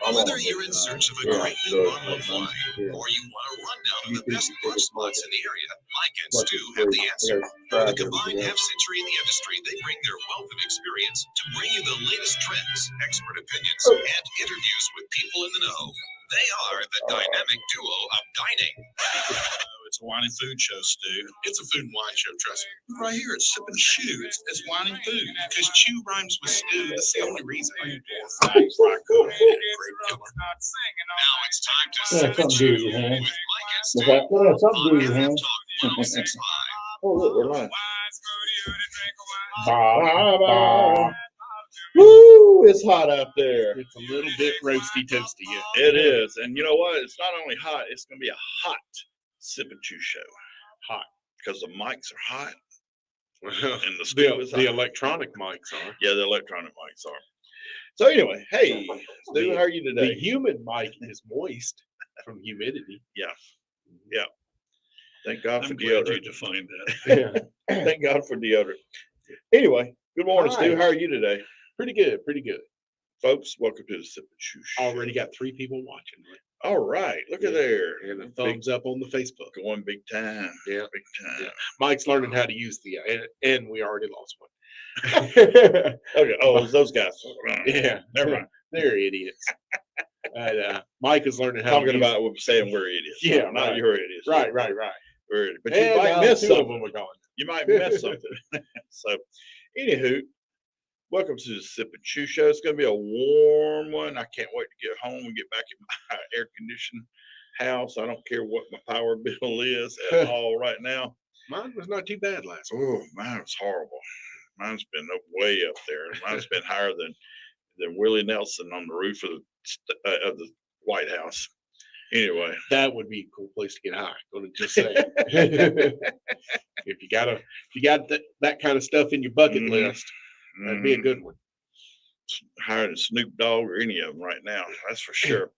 Whether you're in search of a great new bottle of wine or you want a rundown of the best brunch spots in the area, Mike and Stu have the answer. With a combined half-century in the industry, they bring their wealth of experience to bring you the latest trends, expert opinions, and interviews with people in the know. They are the dynamic duo of dining. It's a wine and food show, Stu. It's a food and wine show, trust me. Right here, it's Sip and Chew. It's wine and food. Because chew rhymes with stew. That's the only reason. Thanks, Rocco. Great killer. Now it's time to Sip and Chew with Mike and Stu on FM Talk 1065. Oh, look, we're live. Woo! It's hot out there. It's a little bit roasty toasty. Yeah. It is. And you know what? It's not only hot, it's going to be a hot Sip and Chew show. Hot. Because the mics are hot. And the electronic mics are. Yeah, the electronic mics are. So anyway, hey, Stu, how are you today? The human mic is moist from humidity. Yeah. Yeah. Thank God for deodorant. deodorant. To find that. Yeah. Thank God for deodorant. Anyway, good morning, Hi. Stu. How are you today? Pretty good. Pretty good. Folks, welcome to the Sip and Chew show. Already got 3 people watching. Right? All right. Look at there. And a thumbs up on the Facebook. Going big time. Yeah. Big time. Yeah. Mike's learning how to use the and we already lost one. Okay. Oh, it's those guys. Yeah. Never mind. They're idiots. And Mike is learning how Talking to use about we're saying we're idiots. Yeah, not right. you're idiots. Right. We're idiots. But you And, might miss 2 of something. them are gone. You might miss something. So, anywho, welcome to the Sip and Chew show. It's going to be a warm one. I can't wait to get home and get back in my air-conditioned house. I don't care what my power bill is at all right now. Mine was not too bad last week. Oh, mine was horrible. Mine's been way up there. Mine's been higher than Willie Nelson on the roof of the White House. Anyway, That would be a cool place to get high. Gonna just say, if you got that kind of stuff in your bucket list, that'd be a good one. higher than Snoop Dogg or any of them right now. That's for sure.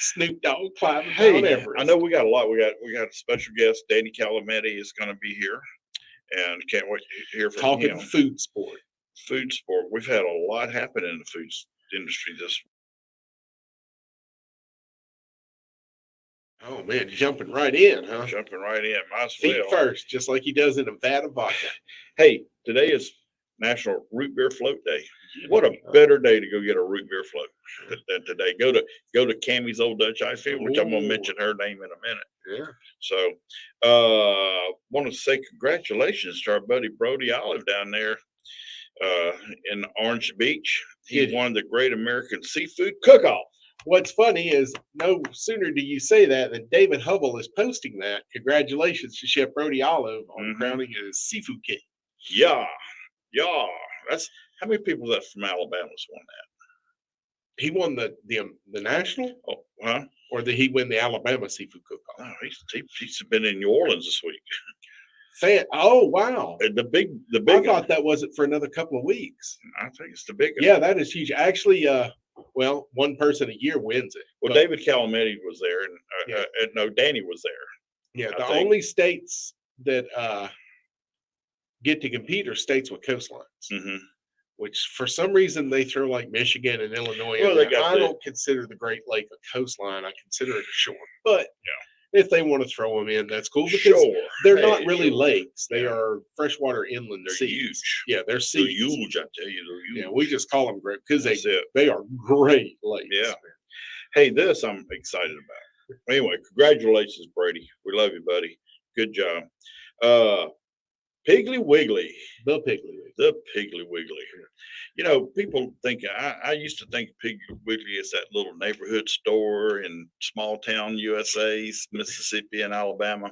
Snoop Dogg climbing Hey, Mount Everest. I know we got a lot. We got a special guest, Danny Calametti, is going to be here, and can't wait to hear from Talking him. food sport. Food sport. We've had a lot happen in the food industry this. Oh man, jumping right in, huh? Jumping right in, might as Feet well. first, just like he does in a vat of vodka. Hey, today is National Root Beer Float Day. What a better day to go get a root beer float than today. Go to Cammie's Old Dutch Ice Field, which I'm gonna mention her name in a minute. Yeah. So, want to say congratulations to our buddy Brody Olive down there in Orange Beach. He Yeah. won the Great American Seafood Cook-Off. What's funny is no sooner do you say that than David Hubble is posting that. Congratulations to Chef Brody Olive on crowning as Seafood King. Yeah. That's how many people that from Alabama's won that? He won the national, Oh, huh? or did he win the Alabama Seafood Cook-Off? No, he's been in New Orleans this week. Oh wow! The big. I thought that wasn't for another couple of weeks. I think it's the big. Yeah, that is huge. Actually, well, one person a year wins it. Well, but, David Calametti was there, and no, Danny was there. Yeah, I the think. only states that get to compete are states with coastlines, Mm-hmm. which for some reason they throw like Michigan and Illinois. Well, in they there. got I the- don't consider the Great Lake a coastline. I consider it a shore. But if they want to throw them in, that's cool because Sure. they're Hey, not really sure. lakes. They Yeah. are freshwater inland They're seas. huge. Yeah, they're They're seas. huge, I tell you. They're huge. Yeah, we just call them great because That's it. they are great lakes. Yeah. Hey, this I'm excited about. Anyway, congratulations, Brady. We love you, buddy. Good job. Piggly Wiggly. The Piggly Wiggly. The Piggly Wiggly. You know, people think I used to think Piggly Wiggly is that little neighborhood store in small town USA, Mississippi and Alabama.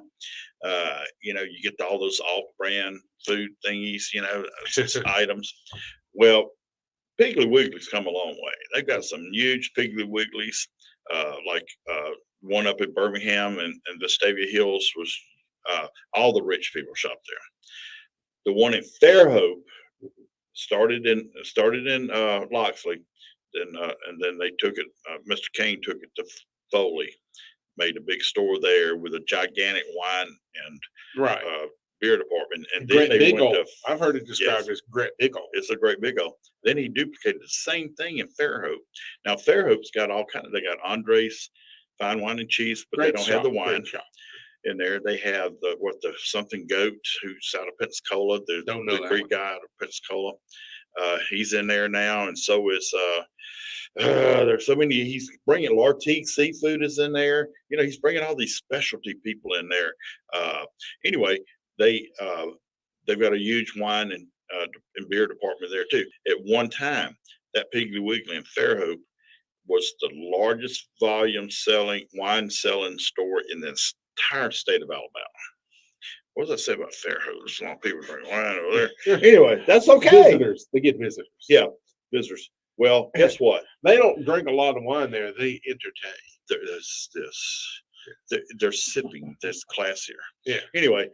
You know, you get all those off-brand food thingies, you know, items. Well, Piggly Wiggly's come a long way. They've got some huge Piggly Wigglies, like one up in Birmingham and Vestavia Hills was all the rich people shop there. The one in Fairhope started in Loxley, and then they took it. Mr. Kane took it to Foley, made a big store there with a gigantic wine and Right. beer department, and then Great they big went old. to. I've heard it described Yes. as great big old. It's a great big old. Then he duplicated the same thing in Fairhope. Now Fairhope's got all kind of. They got Andres fine wine and cheese, but they Great don't shop, have the wine great shop. in there. They have the something goat who's out of Pensacola. Don't know The that Greek one. guy out of Pensacola. He's in there now, and so is there's so many. He's bringing Lartigue Seafood is in there. He's bringing all these specialty people in there. Anyway, they've got a huge wine and beer department there too. At one time, that Piggly Wiggly in Fairhope was the largest volume wine selling store in the entire state of Alabama. What does that say about Fairhope? There's a lot of people drinking wine over there. Anyway, that's okay. Visitors, they get visitors. Yeah, visitors. Well, guess what? They don't drink a lot of wine there. They entertain. There's this. They're sipping this classier. Yeah. Anyway,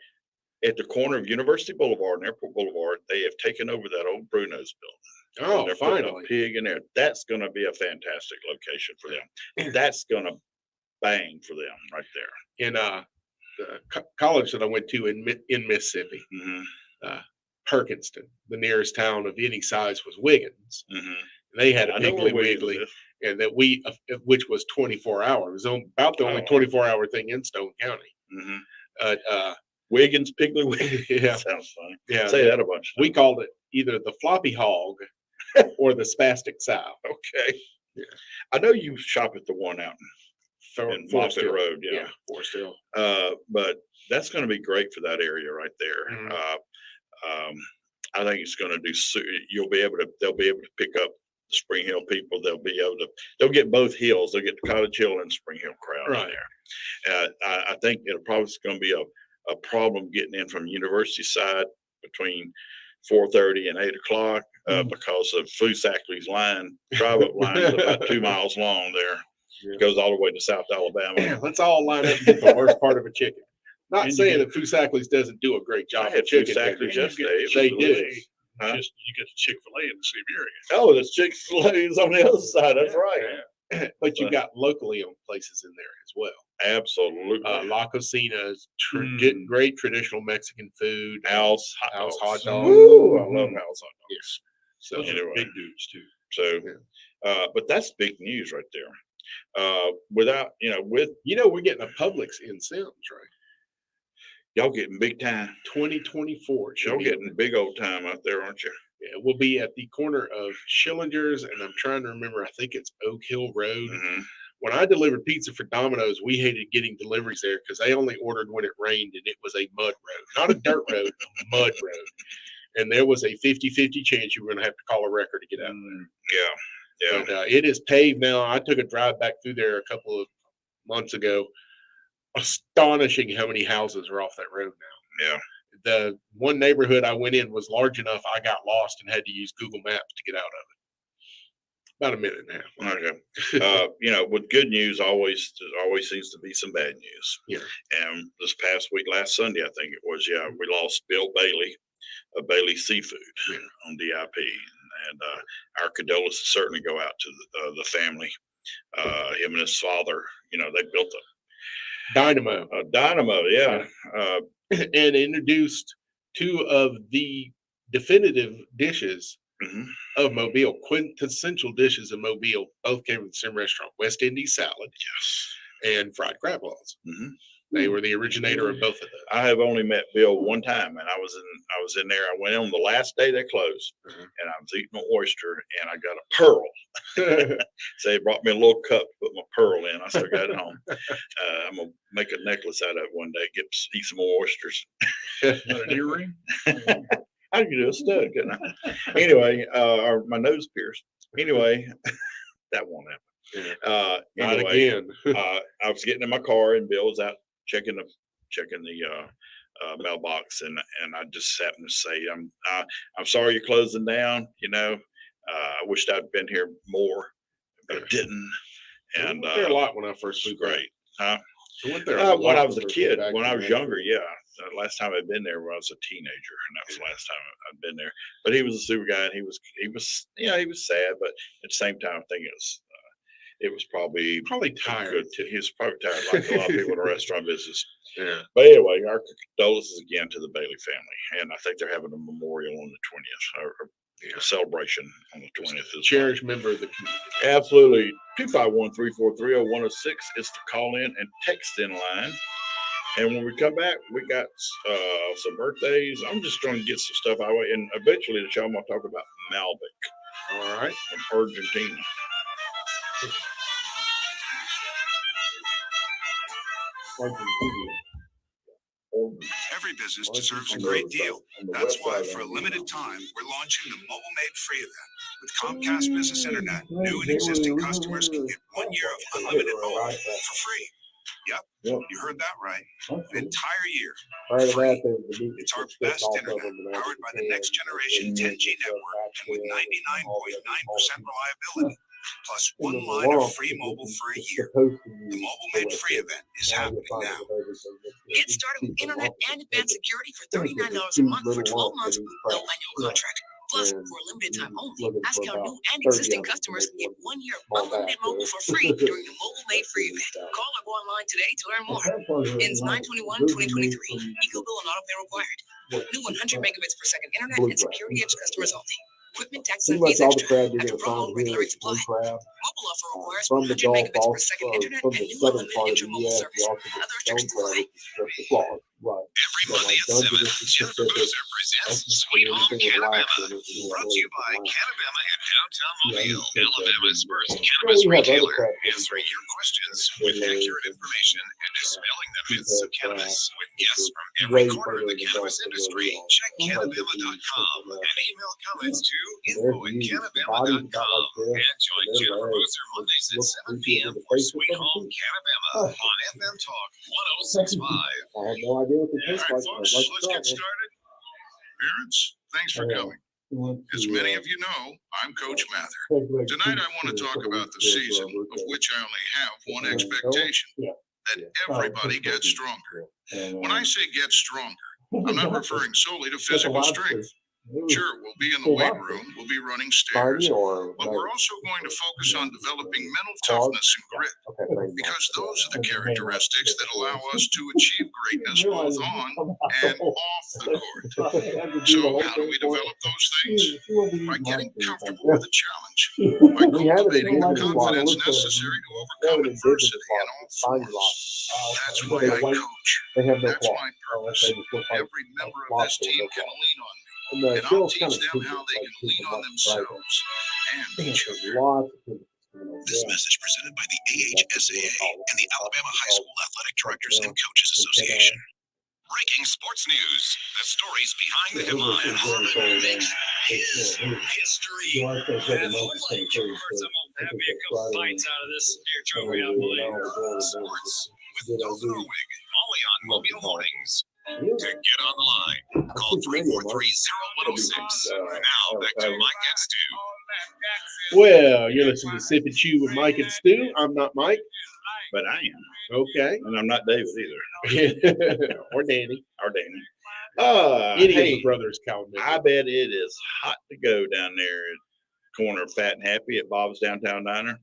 at the corner of University Boulevard and Airport Boulevard, they have taken over that old Bruno's building. Oh, They're putting finally. a pig in there. That's going to be a fantastic location for them. That's going to bang for them right there. In the college that I went to in Mississippi, Mm-hmm. Perkinston, the nearest town of any size was Wiggins. Mm-hmm. They had a I know Piggly where Wiggins Wiggly, is. and which was 24 hours. It was about the only Oh. 24-hour thing in Stone County. Mm-hmm. Wiggins, Piggly Wiggins. Yeah, Sounds funny. yeah. Say that a bunch. We called it either the floppy hog or the spastic sow. Okay. Yeah. I know you shop at the one out in Forest Moffett Hill. Road. Yeah. Yeah, Forest Hill. But that's going to be great for that area right there. Mhm. I think it's going to do. They'll be able to pick up the Spring Hill people. They'll get both hills. They'll get the Cottage Hill and Spring Hill crowd Right. in there. I think it'll probably going to be a problem getting in from University side between 4:30 and 8 o'clock because of Fusackley's private line is about 2 miles long there. Yeah. Goes all the way to South Alabama. Let's all line up to get the worst part of a chicken. Not And you saying get- that Fusackley's doesn't do a great job. I had of chicken Fusackley's tenders. yesterday. It was They do. delicious. Huh? You get the Chick-fil-A in the same area. Oh, there's Chick-fil-A's on the other side. That's right. But you got locally owned places in there as well. Absolutely. La Cocina's Mm. great traditional Mexican food. House House hot dogs. Woo, I love Mhm. house hot dogs. Yes. So Those are Anyway. big dudes too. So, but that's big news right there. Without, with we're getting a Publix in Sims, right? y'all getting big time. 2024. Y'all getting big old time out there, aren't you? Yeah, we'll be at the corner of Schillinger's, and I'm trying to remember. I think it's Oak Hill Road. Mm-hmm. When I delivered pizza for Domino's, we hated getting deliveries there because they only ordered when it rained, and it was a mud road, not a dirt road, a mud road. And there was a 50-50 chance you were going to have to call a wrecker to get out of there. Yeah. But it is paved now. I took a drive back through there a couple of months ago. Astonishing how many houses are off that road now. Yeah. The one neighborhood I went in was large enough I got lost and had to use Google Maps to get out of it. About a minute and a half. Okay. With good news, always seems to be some bad news. Yeah. And this past week, last Sunday, I think it was, we lost Bill Bailey of Bailey Seafood on DIP. And our condolences certainly go out to the family. Him and his father, they built Dynamo. a dynamo. Yeah. And introduced two of the definitive dishes Mhm. of Mobile, quintessential dishes of Mobile. Both came from the same restaurant, West Indies salad Yes. and fried crab balls. Mhm. They were the originator of both of those. I have only met Bill one time, and I was in there. I went on the last day they closed, Mhm. and I was eating an oyster, and I got a pearl. So they brought me a little cup to put my pearl in. I still got it home. I'm gonna make a necklace out of it one day. Eat some more oysters. Is that an earring? I could do a stud, couldn't I? Anyway, or my nose pierced. Anyway, that won't happen. Not Anyway, again. I was getting in my car, and Bill was out checking the mailbox, and I just happened to say, I'm sorry you're closing down. I wished I'd been here more, but I didn't. I And went there a lot when I it first was moved back. great. Huh? I went there When I was a first kid, moved back when I from was Nashville. younger, yeah. Last time I'd been there when I was a teenager, and that was the last time I'd been there. But he was a super guy, and he was sad, but at the same time, I think it was probably tired. good. He was probably tired, like a lot of people in the restaurant business. Yeah. But anyway, our condolences again to the Bailey family, and I think they're having a memorial on the 20th, or a celebration on the 20th. Cherished member of the community. Absolutely. 251-343-0106 is the call in and text in line. And when we come back, we got some birthdays. I'm just trying to get some stuff out of the way, and eventually the show I'm going to talk about Malbec. All right. From Argentina. Every business deserves a great deal. That's why, for a limited time, we're launching the Mobile Made Free event. With Comcast Business Internet, new and existing customers can get 1 year of unlimited mobile for free. Yep, you heard that right. An entire year. Free. It's our best internet, powered by the next generation 10G network and with 99.9% reliability. Plus 1 line of free mobile for a year. The Mobile Made Free event is happening now. Get started with internet and advanced security for $39 a month for 12 months with no annual contract. Plus, for a limited time only, ask how new and existing customers can get 1 year of unlimited mobile for free during the Mobile Made Free event. Call or go online today to learn more. Ends 9/21/2023. Eco bill and auto pay required. New 100 megabits per second internet and security edge customers only. Equipment, taxes, and fees extra. After promo, regular rates apply. Mobile offer requires 100 megabits per second internet and new unlimited intra-mobile service. Other restrictions apply. Every Monday at 7, Jennifer Boozer presents Sweet Home Canabama. Brought to you by Canabama in downtown Mobile, Alabama's first cannabis retailer. Answering your questions with accurate information and dispelling the myths of cannabis. With guests from every corner of the cannabis industry, check Canabama.com and email comments to info@Canabama.com. And join Jennifer Boozer Mondays at 7 p.m. for Sweet Home Canabama on FM Talk 106.5. I have no idea what the All right, folks, let's get started. Parents, thanks for coming. As many of you know, I'm Coach Mather. Tonight I want to talk about the season, of which I only have one expectation, that everybody gets stronger. When I say get stronger, I'm not referring solely to physical strength. Sure, we'll be in the weight room, we'll be running stairs, but we're also going to focus on developing mental toughness and grit, because those are the characteristics that allow us to achieve greatness both on and off the court. So how do we develop those things? By getting comfortable with the challenge, by cultivating the confidence necessary to overcome adversity in all forms. That's why I coach. That's my purpose. Every member of this team can lean on me. And I'll teach them how they can lean on themselves and each other. This message presented by the AHSAA and the Alabama High School Athletic Directors and Coaches Association. Breaking sports news. The stories behind the headline. Harmon makes his history. And I'd like to first, I'm gonna have me a couple bites out of this here trophy, I believe. Sports with Doug Norwig, only on Mobile Mornings. To get on the line, call 343-0106. Now back to Mike and Stu. Well, you're listening to Sip and Chew with Mike and Stu. I'm not Mike. But I am. Okay. And I'm not David either. Or Danny. Or Danny. Any Hey, of the brothers, Calametti. I bet it is hot to go down there at the corner of Fat and Happy at Bob's Downtown Diner.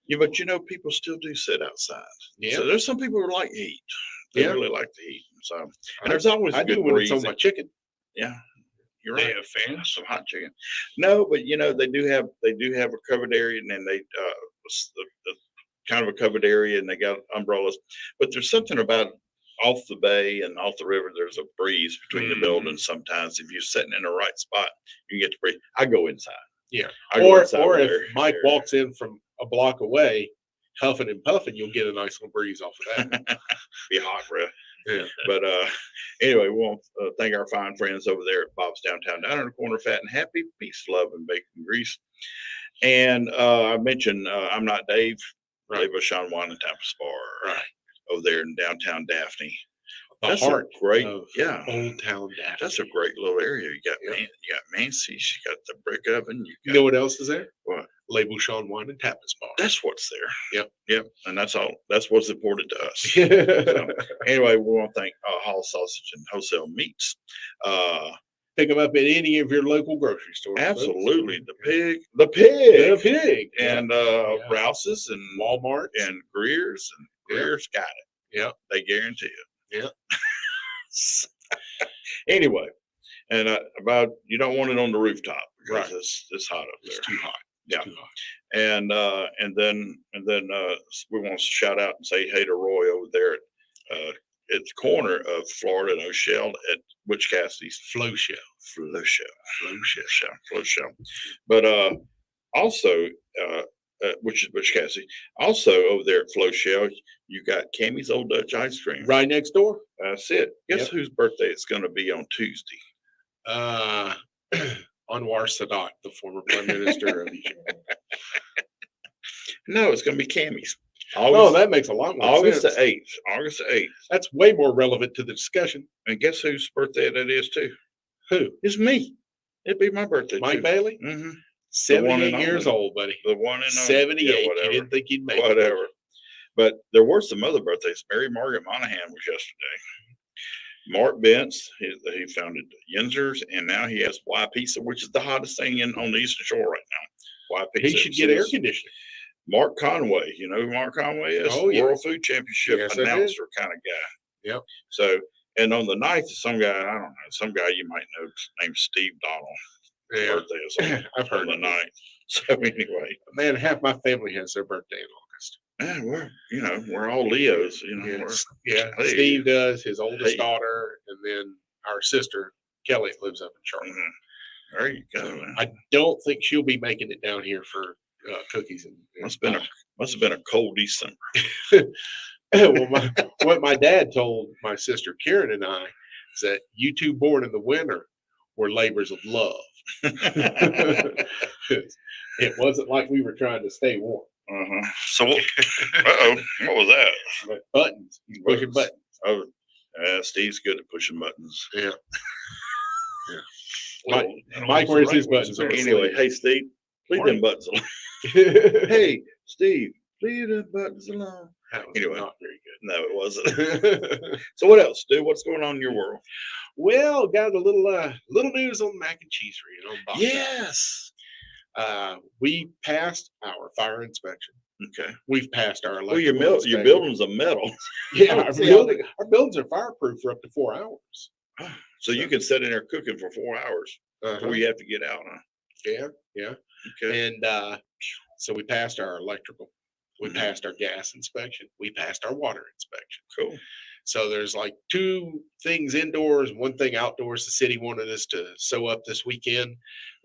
Yeah, but you know, people still do sit outside. Yeah. So there's some people who like heat. They really like to eat. So, and there's always a I good do when breeze. it's on my chicken. Yeah, you're They right. have fans. Some hot chicken. No, but you know they do have a covered area, and then they the kind of a covered area, and they got umbrellas. But there's something about off the bay and off the river. There's a breeze between the buildings. Sometimes if you're sitting in the right spot, you get to breathe. I go inside. Yeah. I go Or inside if there. Mike walks in from a block away, huffing and puffing, you'll get a nice little breeze off of that. Be hot breath. Yeah. But anyway, we want to thank our fine friends over there at Bob's Downtown Diner in the corner, Fat and Happy. Peace, love, and bacon grease. And I mentioned I'm not Dave. Right. Dave O'Shawn Wine and Tapas Bar. Right. Over there in downtown Daphne. The That's heart a great, of yeah. Old Town Daphne. That's a great little area. You got Yeah. you got Macy's, you got the brick oven. You know what else is there? What? Label Sean Wine and Tapas Bar. That's what's there. Yep. Yep. And that's all. That's what's important to us. So, anyway, we want to thank Hall Sausage and Wholesale Meats. Pick them up at any of your local grocery stores. folks. Absolutely. The pig, The pig. and Yeah. Rouse's and Walmart. and Greer's got it. Yep. They guarantee it. Yep. Anyway, and about you don't want it on the rooftop because Right. it's hot up there. It's too hot. Yeah. Too hot. And then we want to shout out and say hey to Roy over there at the corner of Florida and O'Shell at Butch Cassidy's Flow show. Flow show. But also which is Butch Cassidy. Also over there at Flow Shell, you got Cammy's Old Dutch Ice Cream. Right next door. That's it. Guess Yep. whose birthday it's going to be on Tuesday? Anwar Sadat, the former prime minister of Egypt. No, it's going to be Cammy's. Oh, that makes a lot more August sense. the 8th. August the 8th. That's way more relevant to the discussion. And guess whose birthday that is too? Who? It's me. It'd be my birthday Mike too. Bailey? Mm-hmm. 78 and years only. old, buddy. The one and 78. Yeah, You didn't think he'd make it. whatever. But there were some other birthdays. Mary Margaret Monahan was yesterday. Mark Bentz, he founded Yinzer's, and now he has Y Pizza, which is the hottest thing on the Eastern Shore right now. Y Pizza. He should get air conditioning. Mark Conway, you know who Mark Conway is? Oh, yeah. World Food Championship Yes, I do. announcer kind of guy. Yep. So, and on the 9th, some guy, I don't know, some guy you might know named Steve Donald. Yeah. Birthday is on, I've heard on the of it. 9th. So anyway, Man, half my family has their birthday in August. we're all Leos, Yes. Yeah. Hey. Steve does, his oldest Hey. daughter, and then our sister, Kelly, lives up in Charlotte. Mhm. There you go, man. I don't think she'll be making it down here for cookies and Must have been a cold December. well, what my dad told my sister Karen and I is that you two born in the winter were labors of love. It wasn't like we were trying to stay warm. So, what was that? But buttons, he's pushing buttons. Oh, Steve's good at pushing buttons. Yeah. Well, Mike wears his buttons. on his Anyway, sleeve. hey Steve, leave them buttons alone. Hey Steve, leave the buttons alone. That was Anyway. not very No, it wasn't. good. So what else, Stu? What's going on in your world? Well, got a little news on the mac and cheese for you. Yes. We passed our fire inspection. Okay. We've passed our Well, your electrical your inspection. building's a metal, Yeah, our buildings are fireproof for up to 4 hours. so you can sit in there cooking for 4 hours before you have to get out, huh? Yeah. Okay. And so we passed our electrical, we Mhm. passed our gas inspection, we passed our water inspection. Cool. So there's like 2 things indoors, 1 thing outdoors. The city wanted us to sew up this weekend.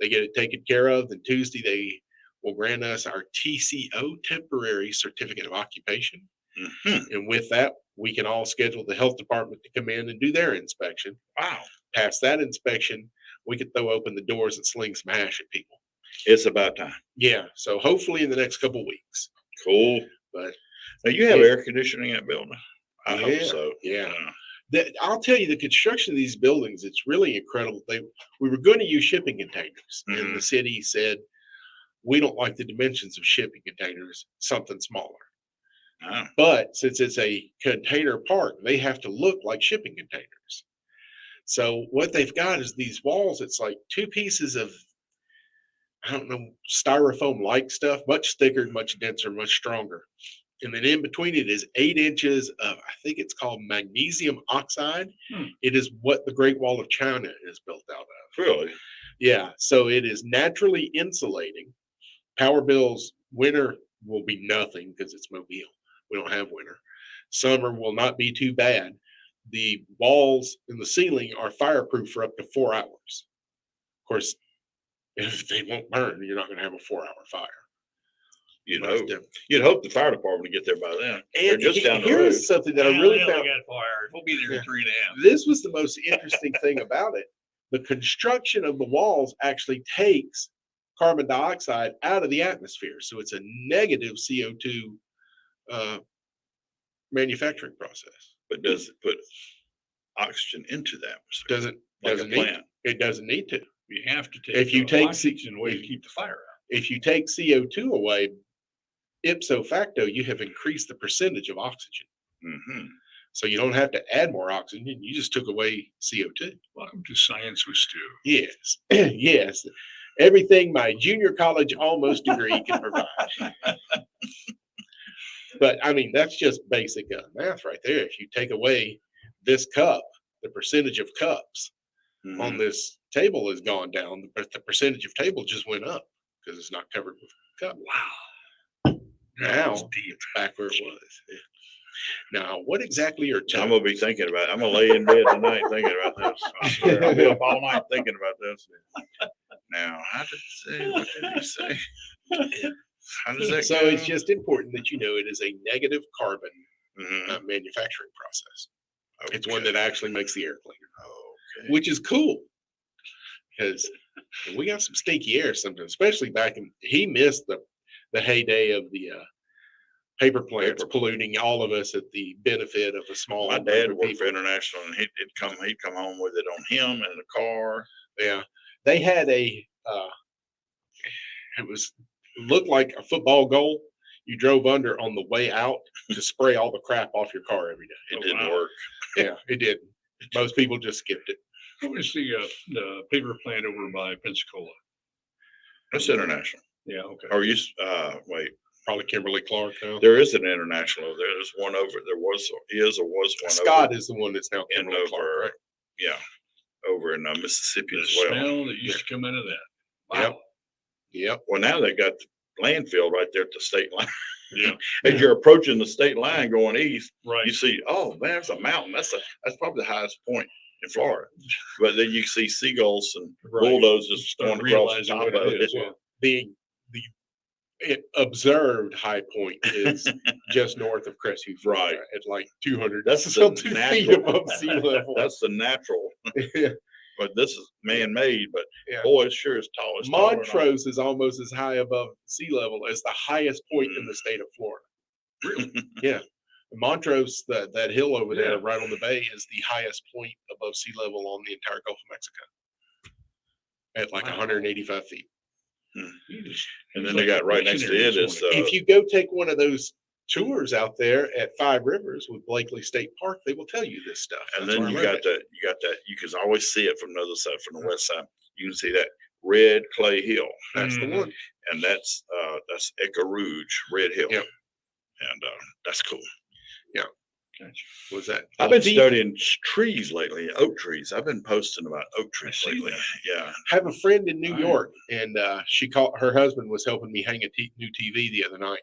They get it taken care of. Then Tuesday they will grant us our TCO, temporary certificate of occupation. Mhm. And with that, we can all schedule the health department to come in and do their inspection. Wow. Pass that inspection, we could throw open the doors and sling some hash at people. It's about time. Yeah. So hopefully in the next couple weeks. Cool. But Now you have Yeah. air conditioning in that building. I hope Yeah, so. yeah. I'll tell you, the construction of these buildings, it's really incredible. We were going to use shipping containers, and Mhm. the city said, we don't like the dimensions of shipping containers, something smaller. Oh, But since it's a container park, they have to look like shipping containers. So what they've got is these walls. It's like 2 pieces of, I don't know, styrofoam-like stuff, much thicker, much denser, much stronger. And then in between it is 8 inches of, I think it's called magnesium oxide. It is what the Great Wall of China is built out of. really? Yeah. So it is naturally insulating. Power bills, winter will be nothing because it's Mobile. We don't have winter. Summer will not be too bad. The walls and the ceiling are fireproof for up to 4 hours. Of course, if they won't burn, you're not going to have a 4-hour fire. You'd But, hope. You'd hope the fire department would get there by then. They're and just down the here's road. something that I really They found. only got 4 hours. We'll be there in 3.5. This was the most interesting thing about it. The construction of the walls actually takes carbon dioxide out of the atmosphere. So it's a negative CO2 manufacturing process. But does it put oxygen into the atmosphere? Doesn't Like a doesn't need plant. it doesn't need to. You have to take If you take oxygen away to keep the fire out. If you take CO2 away, ipso facto, you have increased the percentage of oxygen. Mhm. So you don't have to add more oxygen. You just took away CO2. Welcome to Science with Stu. Yes. Yes. Everything my junior college almost degree can provide. But I mean, that's just basic math right there. If you take away this cup, the percentage of cups on this table has gone down, but the percentage of table just went up because it's not covered with cup. Wow. Now That's deep. it's back where it was. Yeah. Now, what exactly are I'm gonna be thinking about it. I'm gonna lay in bed tonight thinking about this. I swear, I'll be up all night thinking about this. Now, how did it say? What did he say? How does that So go? it's just important that you know it is a negative carbon Mhm. manufacturing process. It's Okay. one that actually makes the air cleaner, Okay. which is cool because we got some stinky air sometimes, especially back in. He missed the heyday of the paper plants polluting all of us at the benefit of a small. My group dad of worked for people. International, and he'd come home with it on him and the car. Yeah, they had a. It looked like a football goal. You drove under on the way out to spray all the crap off your car every day. It didn't work. Yeah, it did. Most people just skipped it. What was the paper plant over by Pensacola? That's International. Yeah, okay. Or you? Wait. Probably Kimberly Clark now. There is an International. There's one over. There was one. Scott over is the one that's now in Kimberly Clark, over. right? Yeah, over in Mississippi The as well. smell that used to come out of that. Wow. Yep. Well, now they got the landfill right there at the state line. Yeah. As you're approaching the state line going east, Right. you see, oh man, there's a mountain. That's probably the highest point in Florida. But then you see seagulls and bulldozers going across the top of it. Yeah. The observed high point is just north of Crestview, Florida, Right. at like 200. That's the something feet natural above sea level. That's the natural. Yeah. But this is man-made. But Yeah. boy, it sure is tall. It's taller than Montrose is almost as high above sea level as the highest point in the state of Florida. Really? Yeah. Montrose, that hill over there, Yeah. right on the bay, is the highest point above sea level on the entire Gulf of Mexico, at like Wow. 185 feet. And then they got right next to it is If you go take one of those tours out there at Five Rivers with Blakely State Park, they will tell you this stuff. and That's then why I you wrote got that. You can always see it from the other side, from the west side. You can see that red clay hill. That's the one. And that's Echo Rouge, Red Hill. Yep. And that's cool. Was that? I've been studying trees lately, oak trees. I've been posting about oak trees see lately. that. Yeah. Have a friend in New Right. York, and she called. Her husband was helping me hang a new TV the other night,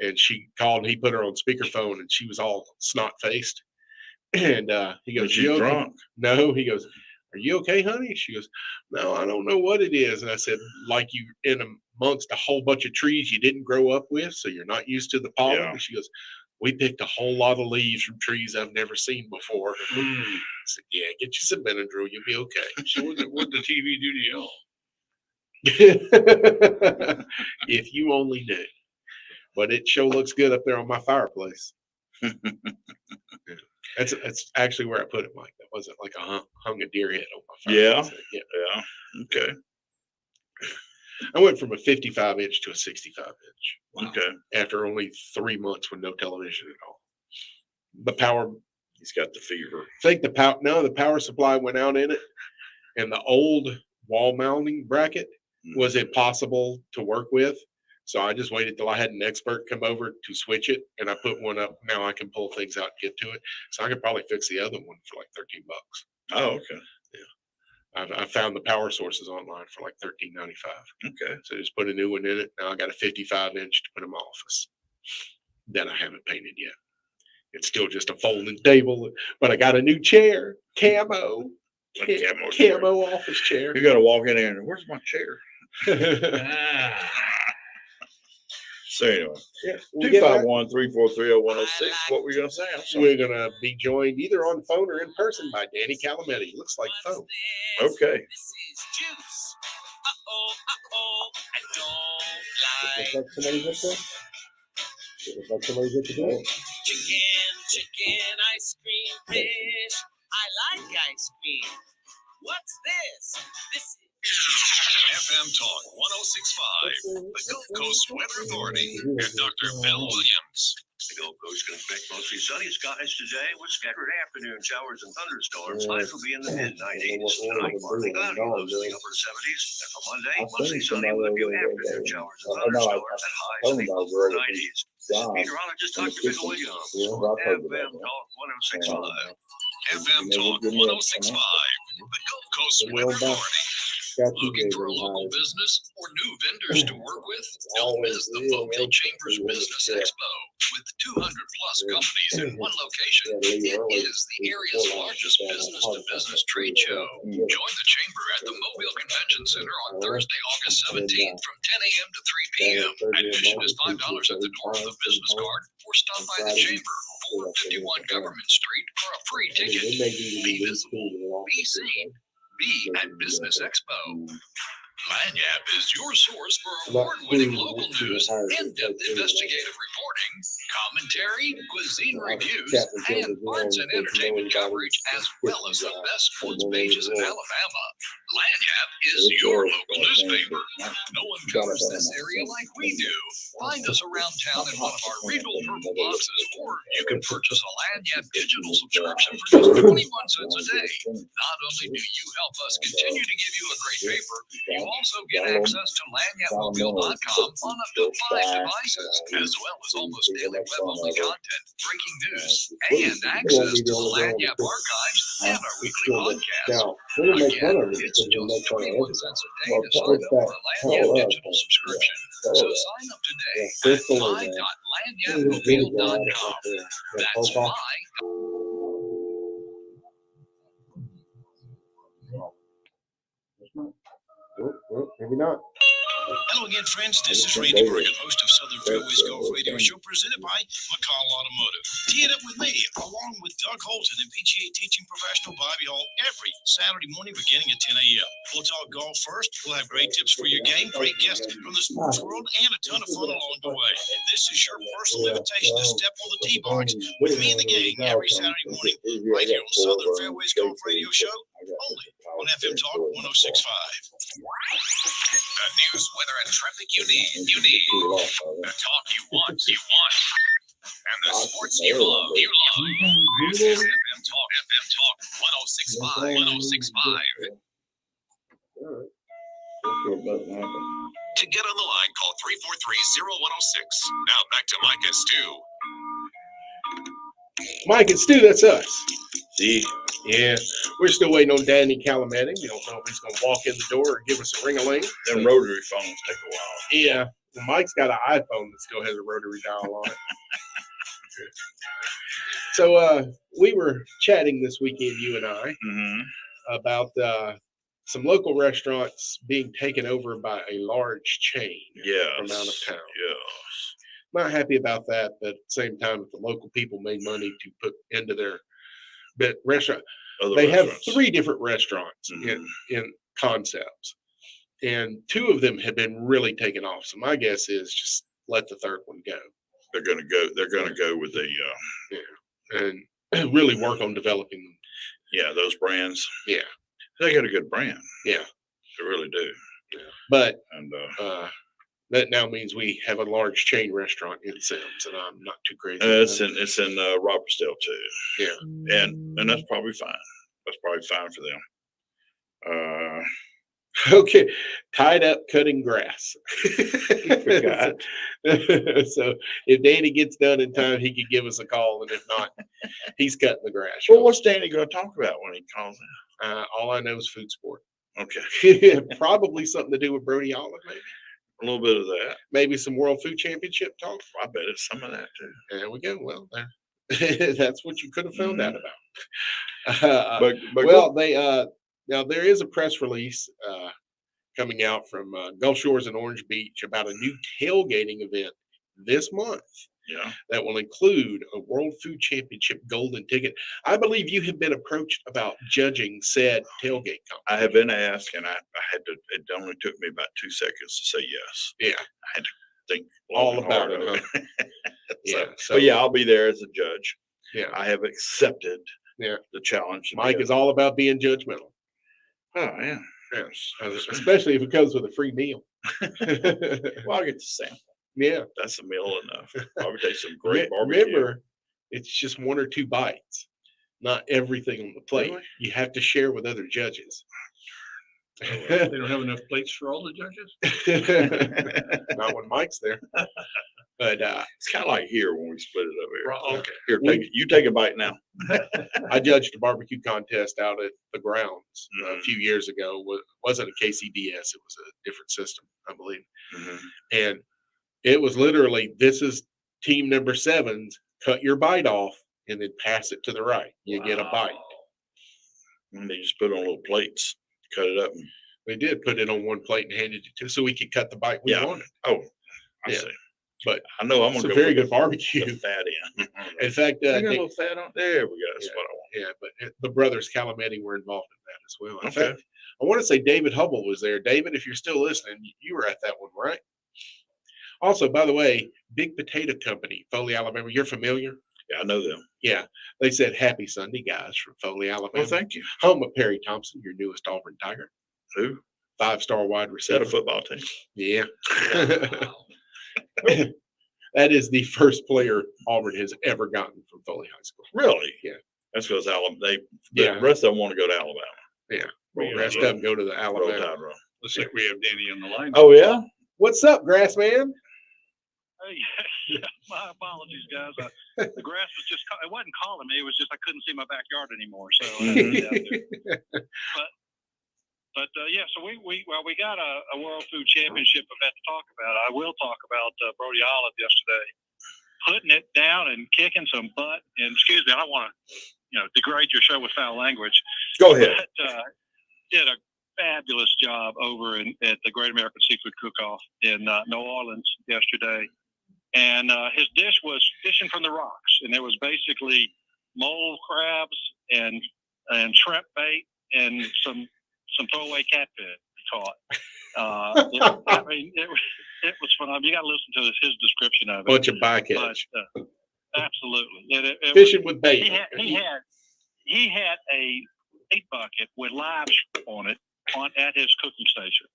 and she called. And he put her on speakerphone, and she was all snot faced. And he goes, She's "You okay?" drunk. No, he goes, "Are you okay, honey?" She goes, "No, I don't know what it is." And I said, "Like you in amongst a whole bunch of trees you didn't grow up with, so you're not used to the pollen." Yeah. And she goes, "We picked a whole lot of leaves from trees I've never seen before." I said, "Yeah, get you some Benadryl, you'll be okay." So what the TV do to y'all? If you only knew. But it sure looks good up there on my fireplace. Yeah. That's actually where I put it, Mike. That wasn't like hung a deer head on my Yeah. fireplace. Yeah. Yeah. Okay. I went from a 55 inch to a 65 inch Wow. Okay. after only 3 months with no television at all. The power, He's got the fever. I think the power supply went out in it, and the old wall mounting bracket was impossible to work with. So I just waited till I had an expert come over to switch it, and I put one up. Now I can pull things out and get to it. So I could probably fix the other one for like $13. Oh, okay. I found the power sources online for like $13.95. Okay. So just put a new one in it. Now I got a 55 inch to put in my office that I haven't painted yet. It's still just a folding table, but I got a new chair, camo office chair. You got to walk in there and where's my chair? Ah. So anyway, Yeah, we'll get back. 251-343-0106. What were you gonna say? I'm sorry. We're gonna be joined either on phone or in person by Danny Calametti. Looks like phone. Okay. This is juice. I don't like chicken, ice cream, fish. I like ice cream. What's this? This is FM Talk 1065, the Gulf Coast Weather Authority, and Dr. Bill Williams. The Gulf Coast can expect mostly sunny skies today with scattered afternoon showers and thunderstorms. Highs will be in the mid-90s. Tonight, partly cloudy, lows in the upper 70s. And for Monday, mostly sunny with a few afternoon showers and thunderstorms and highs in the upper 90s. This is meteorologist Dr. Bill Williams for FM Talk 106.5. FM Talk 106.5, the Gulf Coast Weather Authority. Looking for a local business or new vendors to work with? Don't miss the Mobile Chambers Business Expo. With 200 plus companies in one location, it is the area's largest business-to-business trade show. Join the chamber at the Mobile Convention Center on Thursday, August 17th from 10 a.m. to 3 p.m. Admission is $5 at the door with a business card, or stop by the chamber, 451 Government Street, for a free ticket. Be visible, be seen. Be at Business Expo. Lanyap is your source for award-winning local news, in-depth investigative reporting, commentary, cuisine reviews, and arts and entertainment coverage, as well as the best sports pages in Alabama. Lanyap is your local newspaper. No one covers this area like we do. Find us around town in one of our regal purple boxes, or you can purchase a Lanyap digital subscription for just 21 cents a day. Not only do you help us continue to give you a great paper, you also get access to lanyapmobile.com on up to 5 devices, as well as almost daily web-only content, breaking news, and access to the Lanyap archives and our weekly podcast. Again, it's just 21 cents a day to sign up for a Lanyap digital subscription. So sign up today at my.lanyapmobile.com. That's my. Maybe not. Hello again, friends. This is Randy Bergen, host of Southern Fairways Golf Radio Show, presented by McCall Automotive. Tee it up with me, along with Doug Holton and PGA teaching professional Bobby Hall, every Saturday morning beginning at 10 a.m. We'll talk golf first. We'll have great tips for your game, great guests from the sports world, and a ton of fun along the way. This is your personal invitation to step on the tee box with me and the gang every Saturday morning, right here on Southern Fairways Golf Radio Show, only on FM Talk 106.5. The news, weather, and traffic you need. The talk you want. And the sports you love. This is FM Talk 106.5. To get on the line, call 343-0106. Now back to Mike and Stu. Mike and Stu, that's us. See, Yeah, we're still waiting on Danny Calametti. We don't know if he's going to walk in the door or give us a ring-a-ling. them rotary phones take a while. Yeah, well, Mike's got an iPhone that still has a rotary dial on it. So we were chatting this weekend, you and I, about some local restaurants being taken over by a large chain from out of town. Yes. Not happy about that, but at the same time, if the local people made money to put into their restaurant, they have 3 different restaurants in concepts, and 2 of them have been really taken off. So my guess is just let the 3rd one go. They're gonna go with the and really work on developing them. those brands. Yeah, They got a good brand. yeah. They really do. Yeah. But And that now means we have a large chain restaurant in Sims, and I'm not too crazy. it's in Robertsdale too. Yeah, And that's probably fine. That's probably fine for them. okay. Tied up cutting grass. Forgot. So if Danny gets done in time, he could give us a call, and if not, he's cutting the grass. Well, what's Danny going to talk about when he calls in? All I know is food sport. Okay, Probably something to do with Brody Olive, maybe. a little bit of that. Maybe some World Food Championship talk. I bet it's some of that too. There we go. Well, that's what you could have found out about. But Well, they now there is a press release coming out from Gulf Shores and Orange Beach about a new tailgating event this month yeah, that will include a World Food Championship golden ticket. I believe you have been approached about judging said tailgate competition. I have been asked, and I had to. It only took me about 2 seconds to say yes. Yeah, I had to think all long and about hard it. on Huh? So, So but yeah, I'll be there as a judge. yeah. I have accepted Yeah. the challenge. to be Mike a- is all about being judgmental. Oh yeah. Yes, especially if it comes with a free meal. Well, I'll get the sample. Yeah. That's a meal enough. Probably take some great barbecue. Remember, it's just 1 or 2 bites, not everything on the plate. Really? You have to share with other judges. They don't have enough plates for all the judges? Not when Mike's there. But It's kind of like here when we split it up here. Right, okay. Here, take it. You take a bite now. I judged a barbecue contest out at the grounds Mhm. a few years ago. It wasn't a KCDS. It was a different system, I believe. Mhm. And it was literally, this is team number 7's, cut your bite off and then pass it to the right. You get a bite. And they just put it on little plates, cut it up. They did put it on one plate and handed it to so we could cut the bite we Yeah. wanted. Oh, I Yeah. see. But I know I'm it's gonna a go very put good barbecue. the fat in. In fact, I got a little fat on there. We go. That's Yeah. what I want. yeah, but the brothers Calametti were involved in that as well. In Okay. fact, I want to say David Hubble was there. David, if you're still listening, you were at that one, right? Also, by the way, Big Potato Company, Foley, Alabama. You're familiar? Yeah, I know them. Yeah. They said happy Sunday, guys, from Foley, Alabama. Well, thank you. Home of Perry Thompson, your newest Auburn Tiger. Who? 5-star wide Is that a receiver. football team? Yeah. That is the first player Auburn has ever gotten from Foley High School. Really? Yeah. That's because Alabama. The Yeah. rest of them want to go to Alabama. Yeah. Roll The rest Tide, of them go to the roll Alabama. Tide, roll. Looks like we have Danny on the line. Oh yeah. What's up, grass man? Hey, yeah, my apologies, guys. The grass was just, it wasn't calling me. It was just, I couldn't see my backyard anymore. So, I had to get out there. Yeah, so we got a World Food Championship event to talk about. I will talk about Brody Olive yesterday, putting it down and kicking some butt. And excuse me, I don't want to, degrade your show with foul language. Go ahead. But did a fabulous job over at the Great American Seafood Cook-Off in New Orleans yesterday. And his dish was fishing from the rocks, and there was basically mole crabs and shrimp bait and some throwaway catfish caught. It was phenomenal. You got to listen to his description of it. Bunch of bycatch. But, absolutely, it Fishing with bait. He had a bait bucket with live shrimp on it at his cooking station.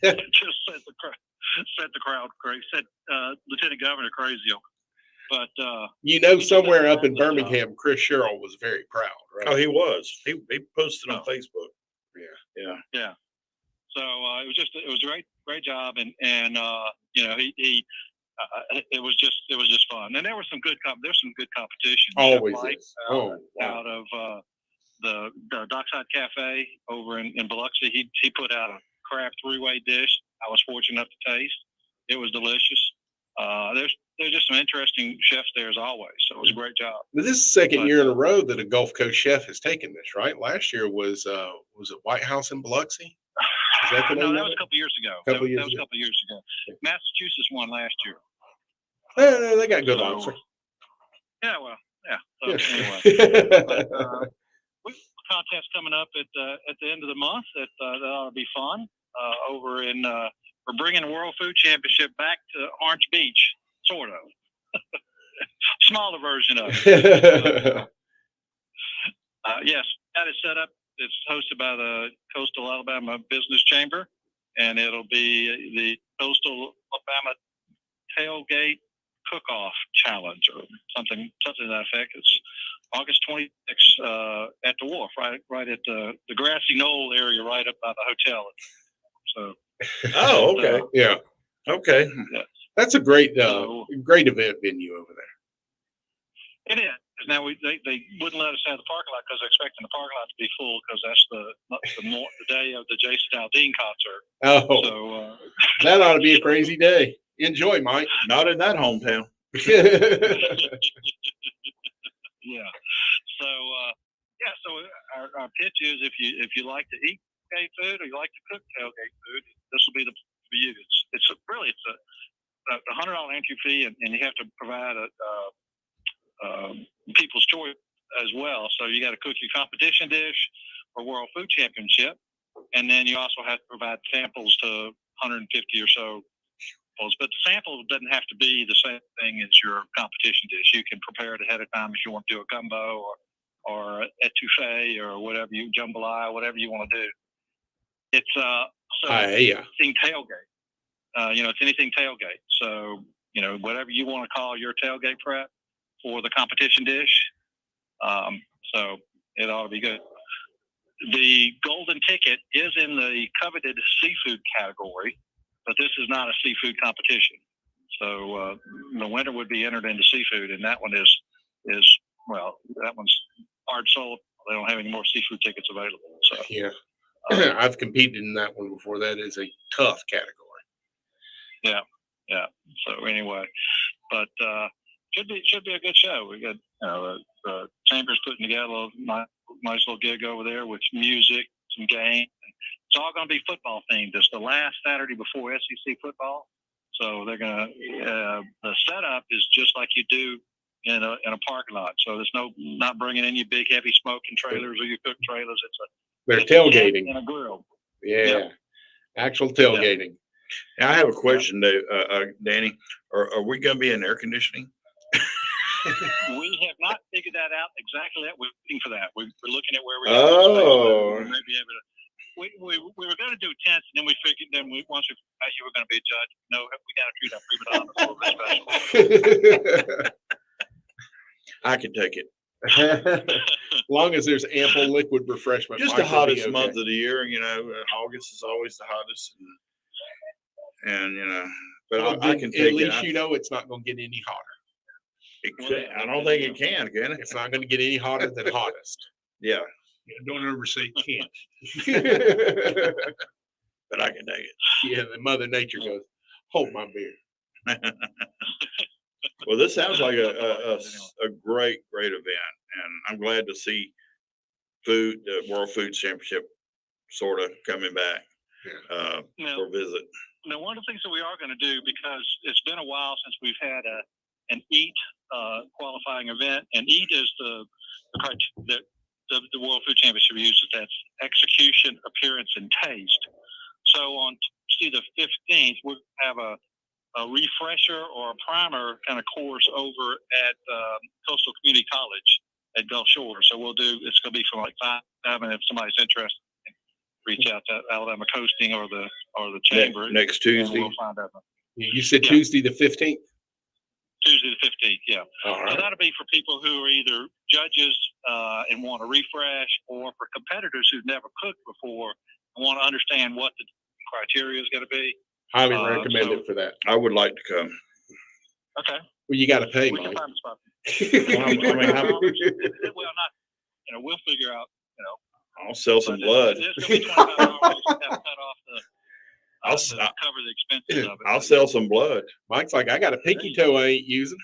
It just set the crowd crazy. Set Lieutenant Governor crazy. But somewhere up in Birmingham, Chris Sherrill was very proud, right? Oh, he was. He posted on Oh. Facebook. Yeah. So it was a great job, and he it was just fun, and there was some good competition. Always Chef Mike, is. Oh, wow. out of the Dockside Cafe over in Biloxi, he put out a crab 3-way dish. I was fortunate enough to taste. It was delicious. There's just some interesting chefs there as always. So it was a great job. But this is the second year in a row that a Gulf Coast chef has taken this, right? Last year was it White House in Biloxi? Is that the No, name that of was it? a couple years ago. Couple That years was a ago. couple years ago. Massachusetts won last year. They got good So- lobster. Yeah, well, yeah. So anyway, we have a contest coming up at the end of the month that ought to be fun. Over in we're bringing the World Food Championship back to Orange Beach, sort of. Smaller version of it. Yes, that is set up. It's hosted by the Coastal Alabama Business Chamber, and it'll be the Coastal Alabama Tailgate Cook-Off Challenge or something to that effect. It's August 26th at the wharf, right at the grassy knoll area, right up by the hotel. So. Oh, okay. Yeah. Okay. That's a great So- great event venue over there. It is. Now they wouldn't let us have the parking lot because they're expecting the parking lot to be full because that's the day of the Jason Aldean concert. Oh, So that ought to be a crazy day. Enjoy, Mike. Not in that hometown. yeah. So our pitch is if you like to eat tailgate food or you like to cook tailgate food, this will be the for you. It's a $100 entry fee, and you have to provide a people's choice as well. So you got to cook your competition dish for World Food Championship, and then you also have to provide samples to 150 or so. But the sample doesn't have to be the same thing as your competition dish. You can prepare it ahead of time if you want to do a gumbo or etouffee or whatever jambalaya, whatever you want to do. It's anything tailgate. It's anything tailgate. So whatever you want to call your tailgate prep for the competition dish. So it ought to be good. The golden ticket is in the coveted seafood category, but this is not a seafood competition. So the winner would be entered into seafood, and that one is that one's hard sold. They don't have any more seafood tickets available. So yeah, I've competed in that one before. That is a tough category. Yeah. So anyway, but should be a good show. We got the Chamber's putting together a nice little gig over there with music, some game. It's all going to be football themed. It's the last Saturday before SEC football, so they're going to the setup is just like you do in a parking lot. So there's not bringing in your big heavy smoking trailers or your cook trailers. They're it's tailgating and a grill. Yeah, actual tailgating. Now, I have a question, Danny. Are we going to be in air conditioning? We have not figured that out exactly. We're looking for that. We're looking at where we're Oh. we may be able to. We were going to do tents, and then we figured. Once we found you were going to be a judge, no, we got to treat our prima donnas a little bit special. I can take it. As long as there's ample liquid refreshment. Just the hottest month of the year, August is always the hottest, and but I can take it. At least it's not going to get any hotter. It could, I don't think it can it? It's not going to get any hotter than hottest. Yeah. Don't ever say it can't. But I can take it. Yeah, the Mother Nature goes, hold my beer. Well, this sounds like a great event, and I'm glad to see the World Food Championship sort of coming back for a visit. Now, one of the things that we are going to do, because it's been a while since we've had an EAT qualifying event, and EAT is the World Food Championship uses. That's execution, appearance, and taste. So on Tuesday the 15th, we'll have a refresher or a primer kind of course over at Coastal Community College at Gulf Shore. So it's going to be from like 5, and if somebody's interested, reach out to Alabama Coasting or the Chamber next Tuesday. We'll find out. You said Tuesday the 15th? Tuesday the 15th, yeah. All right. So that'll be for people who are either judges and want to refresh, or for competitors who've never cooked before and want to understand what the criteria is going to be. Highly recommend it for that. I would like to come. Okay. Well, you got to pay, We Mike. can find a spot. We'll figure out, I'll sell some blood. It's going to be $25 to cut off I'll cover the expenses of it. I'll sell some blood. Mike's like, I got a pinky toe I ain't using.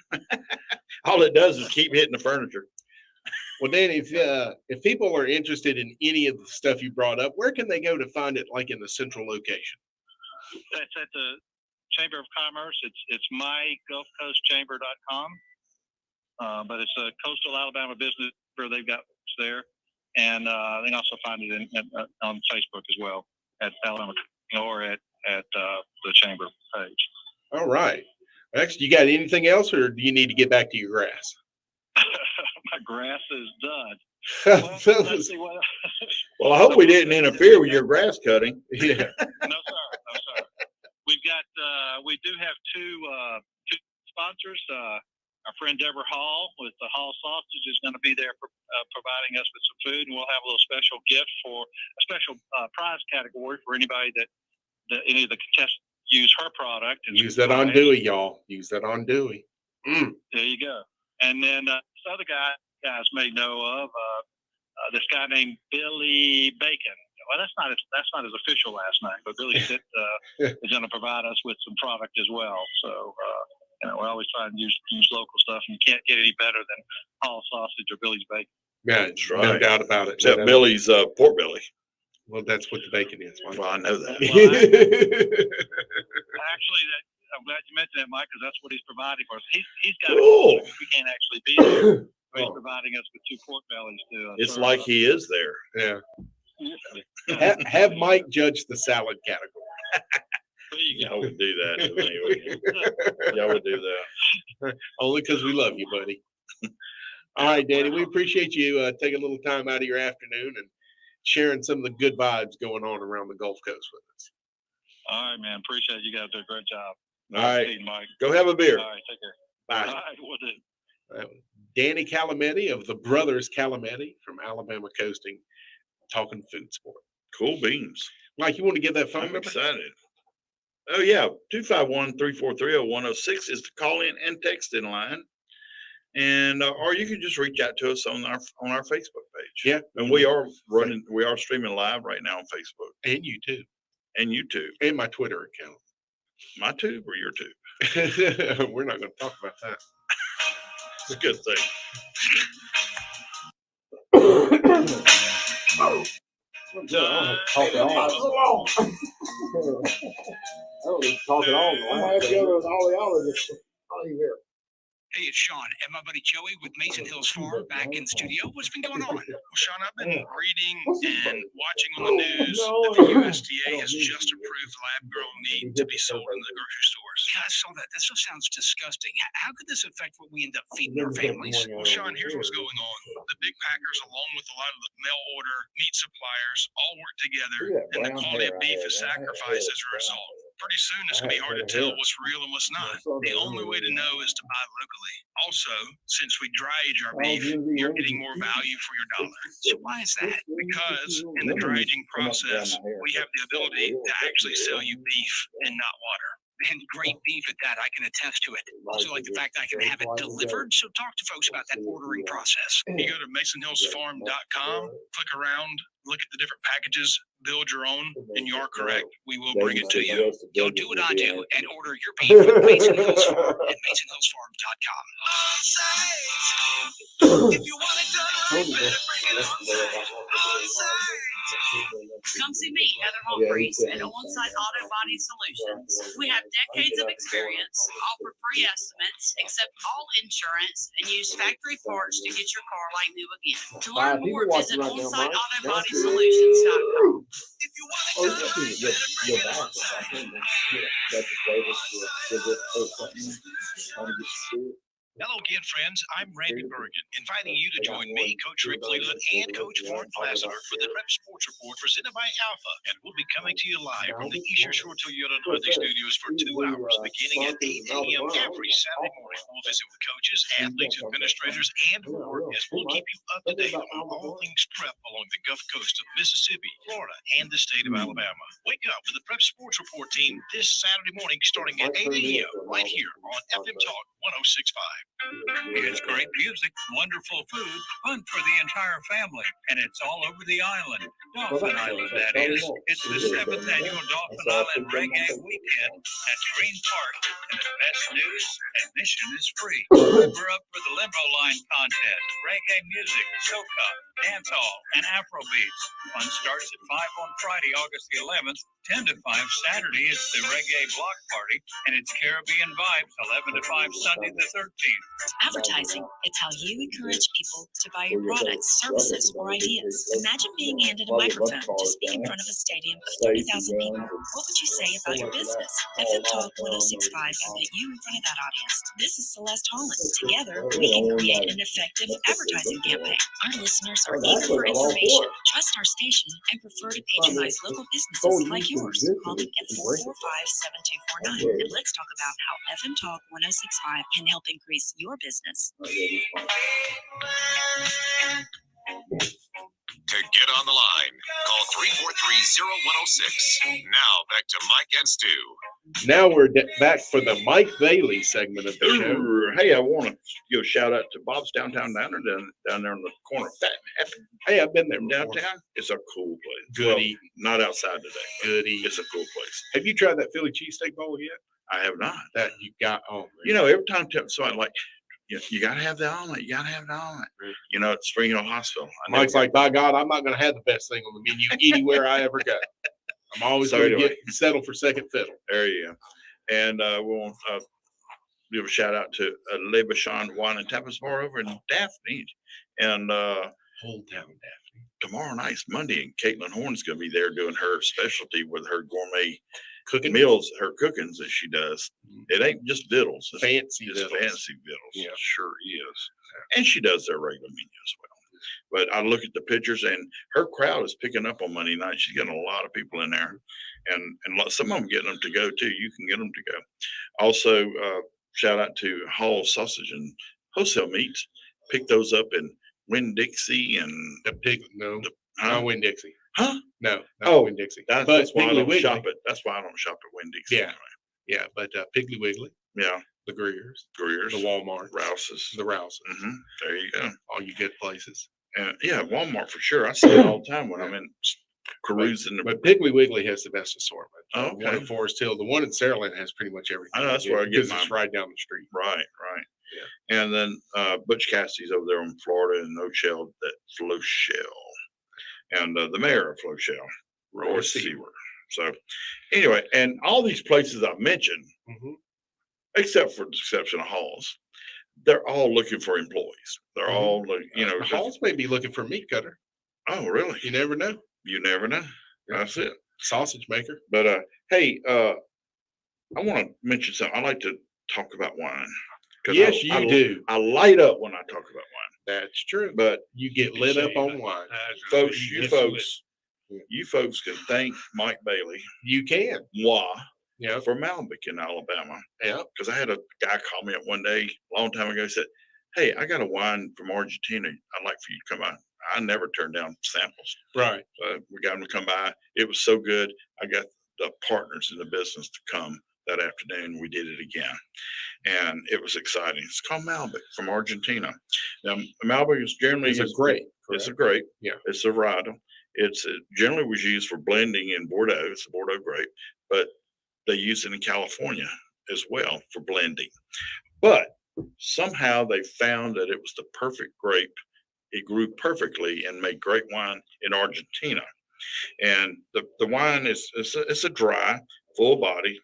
All it does is keep hitting the furniture. Well, Danny, if people are interested in any of the stuff you brought up, where can they go to find it, like in the central location? That's at the Chamber of Commerce. It's mygulfcoastchamber.com. But it's a Coastal Alabama business where they've got there. And they can also find it on Facebook as well at Alabama or at the Chamber page. All right. Next, you got anything else, or do you need to get back to your grass? My grass is done. Well, I hope we didn't interfere with your grass cutting. Yeah. No, sir. We've got we do have two sponsors. Our friend Deborah Hall with the Hall Sausage is going to be there providing us with some food, and we'll have a little special gift for a special prize category for anybody that any of the contestants use her product. Use that on Dewey, y'all. Use that on Dewey. There you go. And then this other guys may know of this guy named Billy Bacon. Well, that's not his official last name, but Billy is going to provide us with some product as well. So we always try and use local stuff, and you can't get any better than Hall Sausage or Billy's Bacon. Yeah, that's right. No doubt about it. Except Billy's pork belly. Well, that's what the bacon is. Well, I know that. Actually, I'm glad you mentioned that, Mike, because that's what he's providing for us. He's got Cool. We can't actually be there. He's providing us with 2 pork bellies to. It's like he is there. Yeah. Have Mike judge the salad category. There you go. I would do that. Yeah, I would do that. Only because we love you, buddy. All right, Danny, we appreciate you taking a little time out of your afternoon and sharing some of the good vibes going on around the Gulf Coast with us. All right, man. Appreciate it. You guys do a great job. All right. Steve, Mike. Go have a beer. All right, take care. Bye. All right, we'll do. Danny Calametti of the Brothers Calametti from Alabama Coasting, talking food sport. Cool beans. Mike, you want to give that phone I'm number? excited. Oh yeah, 251-343-0106 is the call in and text in line. And or you can just reach out to us on our Facebook page. Yeah. And we are streaming live right now on Facebook. And YouTube. And YouTube. And my Twitter account. My tube or your tube? We're not going to talk about that. It's a good thing. Talk it all. Hey, it's Sean and my buddy Joey with Mason Hills Farm back in the studio. What's been going on? Well, Sean, I've been reading and watching on the news that the USDA has just approved lab-grown meat to be sold in the grocery stores. Yeah, I saw that. That stuff sounds disgusting. How could this affect what we end up feeding our families? Well, Sean, here's what's going on. The big packers, along with a lot of the mail order meat suppliers, all work together, and the quality of beef is sacrificed as a result. Pretty soon it's going to be hard to tell what's real and what's not. The only way to know is to buy locally. Also, since we dry age our beef, you're getting more value for your dollar. So why is that? Because in the dry aging process, we have the ability to actually sell you beef and not water. And great beef at that, I can attest to it. Also like the fact that I can have it delivered. So talk to folks about that ordering process. You go to masonhillsfarm.com, click around, look at the different packages, build your own, and you are correct. We will bring it to you. You'll do what I do and order your beef with Mason Hills Farm at masonhillsfarm.com. If you want it done right, better bring it on site. Come see me, Heather Humphreys, at On-Site Auto Body Solutions. We have decades of experience, offer free estimates, accept all insurance, and use factory parts to get your car like new again. To learn more, visit OnSiteAutoBodySolutions.com. If you want it done right, better bring it on site. Hello again, friends. I'm Randy Bergen, inviting you to join me, Coach Rick Leland, and Coach Warren Plassiter for the Prep Sports Report presented by Alpha. And we'll be coming to you live from the Eastern Shore Toyota Hyundai Studios for 2 hours, beginning at 8 a.m. every Saturday morning. We'll visit with coaches, athletes, administrators, and more as we'll keep you up to date on all things prep along the Gulf Coast of Mississippi, Florida, and the state of Alabama. Wake up with the Prep Sports Report team this Saturday morning starting at 8 a.m. right here on FM Talk 106.5. It's great music, wonderful food, fun for the entire family, and it's all over the island. Dolphin Island, that is. It's the 7th annual Dolphin Island Reggae Weekend at Green Park. And the best news, admission is free. We're up for the Limbo Line contest, reggae music, soca, dancehall, and Afrobeats. Fun starts at 5 on Friday, August the 11th. 10 to 5 Saturday, it's the Reggae Block Party, and it's Caribbean Vibes, 11 to 5 Sunday the 13th. Advertising, it's how you encourage people to buy your products, services, or ideas. Imagine being handed a microphone to speak in front of a stadium of 30,000 people. What would you say about your business? FM Talk 106.5 can put you in front of that audience. This is Celeste Holland. Together, we can create an effective advertising campaign. Our listeners are eager for information, trust our station, and prefer to patronize local businesses like yours. Call them at 445-7249 and let's talk about how FM Talk 106.5 can help increase your business. To get on the line, call 343-0106. Now back to Mike and Stu. Now we're back for the Mike Bailey segment of the show. Hey, I want to give a shout out to Bob's Downtown Diner down there in the corner of Fat and Happy. Hey, I've been there before. Downtown. It's a cool place. Goody. Well, not outside today. Goody. It's a cool place. Have you tried that Philly cheesesteak bowl yet? I have not. That you got. Oh, man. You know, every time somebody like, you got to have the omelet. You got to have the omelet. You know, it's Spring Hill Hospital. Mike's like, by God, I'm not going to have the best thing on the menu anywhere I ever go. I'm always going to settle for second fiddle. There you go. And we'll give a shout out to Le Bachon Wine and Tapas Bar over in Daphne. And Whole town Daphne. Tomorrow night's Monday, and Caitlin Horn's going to be there doing her specialty with her gourmet Cooking meals, her cookings that she does. It ain't just vittles. It's fancy it's vittles. fancy vittles. Yeah. It sure is. And she does their regular menu as well. But I look at the pictures, and her crowd is picking up on Monday night. She's getting a lot of people in there, and some of them getting them to go too. You can get them to go. Also, shout out to Hall Sausage and Wholesale Meats. Pick those up in Winn-Dixie and The pig, no, huh? not Winn-Dixie. Huh? No, not Oh, Winn-Dixie. That's why I Piggly don't Wiggly. shop at. That's why I don't shop at Winn-Dixie. Yeah. Yeah, but Piggly Wiggly, Yeah. the Greers, Greer's, the Walmart, Rouse's. the Rouses, There you go. all you good places. And yeah, Walmart for sure. I see it all the time when I'm in cruising. But Piggly Wiggly has the best assortment. Oh, The one okay. in Forest Hill, the one in Saraland has pretty much everything. I know, that's you where I get because mine. it's right down the street. Right. And then Butch Cassidy's over there in Florida and O'Shell, that Floshell. And the mayor of Floshell, Roy Seaver. So anyway, and all these places I mentioned, except for the exception of Halls, they're all looking for employees. They're all, The Halls may be looking for a meat cutter. Oh, really? You never know. You never know. That's it. Sausage maker. But hey, I want to mention something. I like to talk about wine. 'Cause Yes, you do. I light up when I talk about wine. That's true. But You get lit up on wine. folks, Yes, you folks can thank Mike Bailey, You can. moi, Yeah. for Malbec in Alabama. Yeah. Because I had a guy call me up one day, a long time ago, said, "Hey, I got a wine from Argentina. I'd like for you to come by." I never turned down samples. Right. So we got him to come by. It was so good. I got the partners in the business to come that afternoon. We did it again. And it was exciting. It's called Malbec from Argentina. Now, Malbec is generally It's a grape. It's a grape. Yeah. It's a varietal. It generally was used for blending in Bordeaux. It's a Bordeaux grape, but they use it in California as well for blending. But somehow they found that it was the perfect grape. It grew perfectly and made great wine in Argentina. And the wine it's a dry, full body,